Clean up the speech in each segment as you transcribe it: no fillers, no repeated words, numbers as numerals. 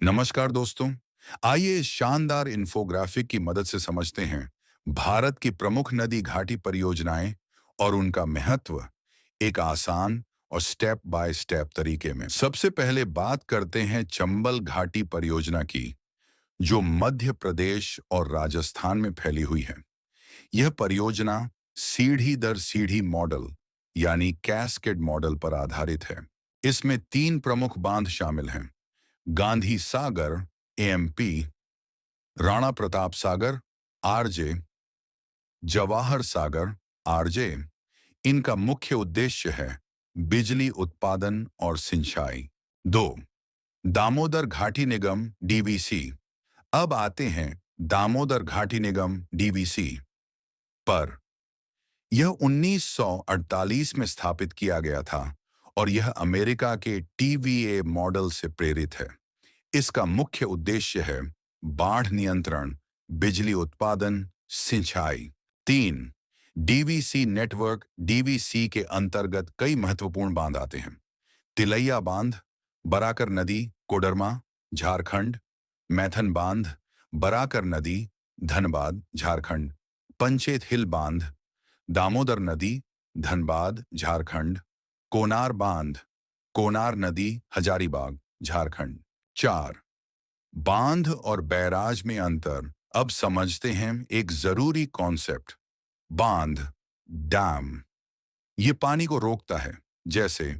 नमस्कार दोस्तों। आइए इस शानदार इन्फोग्राफिक की मदद से समझते हैं भारत की प्रमुख नदी घाटी परियोजनाएं और उनका महत्व एक आसान और स्टेप बाय स्टेप तरीके में। सबसे पहले बात करते हैं चंबल घाटी परियोजना की, जो मध्य प्रदेश और राजस्थान में फैली हुई है। यह परियोजना सीढ़ी दर सीढ़ी मॉडल यानी कैस्केड मॉडल पर आधारित है। इसमें 3 प्रमुख बांध शामिल हैं: Gandhi Sagar AMP, Rana Pratap Sagar RJ, Jawahar Sagar RJ. इनका मुख्य उद्देश्य है बिजली उत्पादन और सिंचाई। 2. दामोदर घाटी निगम डीवीसी। अब आते हैं दामोदर घाटी निगम डीवीसी पर। यह 1948 में स्थापित किया गया था और यह अमेरिका के टीवीए मॉडल से प्रेरित है। इसका मुख्य उद्देश्य है बाढ़ नियंत्रण, बिजली उत्पादन, सिंचाई। 3. DVC network. डीवीसी के अंतर्गत कई महत्वपूर्ण बांध आते हैं: तिलैया बांध, बराकर नदी, कोडरमा, झारखंड; मैथन बांध, बराकर नदी, धनबाद, झारखंड; पंचेत हिल बांध, दामोदर नदी, धनबाद, झारखंड; कोनार बांध, कोनार नदी, हजारीबाग, झारखंड। 4. बांध और बैराज में अंतर। अब समझते हैं एक जरूरी कॉन्सेप्ट: बांध, डैम। ये पानी को रोकता है, जैसे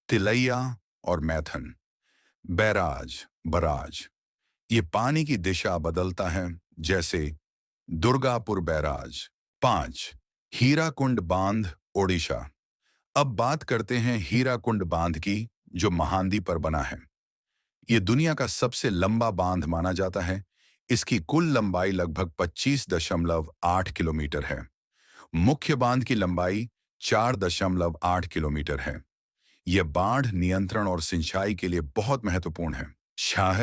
तिलैया और मैथन। बैराज, बराज, ये पानी की दिशा बदलता है, जैसे दुर्गापुर बैराज। 5. हीराकुंड बांध, ओडिशा। अब बात करते हैं हीराकुंड बांध की, जो महानदी पर बना है। ये दुनिया का सबसे लंबा बांध माना जाता है। इसकी कुल लंबाई लगभग 25.8 किलोमीटर है। मुख्य बांध की लंबाई 4.8 किलोमीटर है। यह बाढ़ नियंत्रण और सिंचाई के लिए बहुत महत्वपूर्ण है। शाह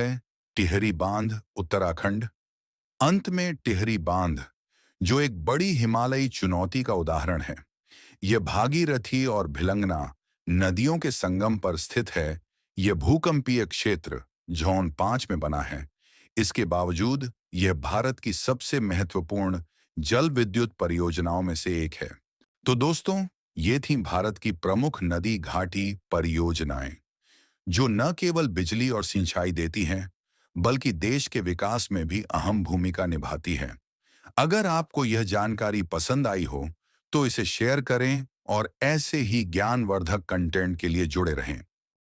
टिहरी बांध, उत्तराखंड। अंत में टिहरी बांध, जो एक बड़ी हिमालयी चुनौती का उदाहरण है। यह भागीरथी और भिलंगना नदियों के संगम पर स्थित है। यह भूकंपीय क्षेत्र जोन 5 में बना है। इसके बावजूद यह भारत की सबसे महत्वपूर्ण जल विद्युत परियोजनाओं में से एक है। तो दोस्तों, ये थी भारत की प्रमुख नदी घाटी परियोजनाएं, जो न केवल बिजली और सिंचाई देती हैं, बल्कि देश के विकास में भी अहम भूमिका निभाती हैं। अगर आपको यह जानकारी पसंद आई हो, तो इसे शेयर करें और ऐसे ही ज्ञानवर्धक कंटेंट के लिए जुड़े रहें।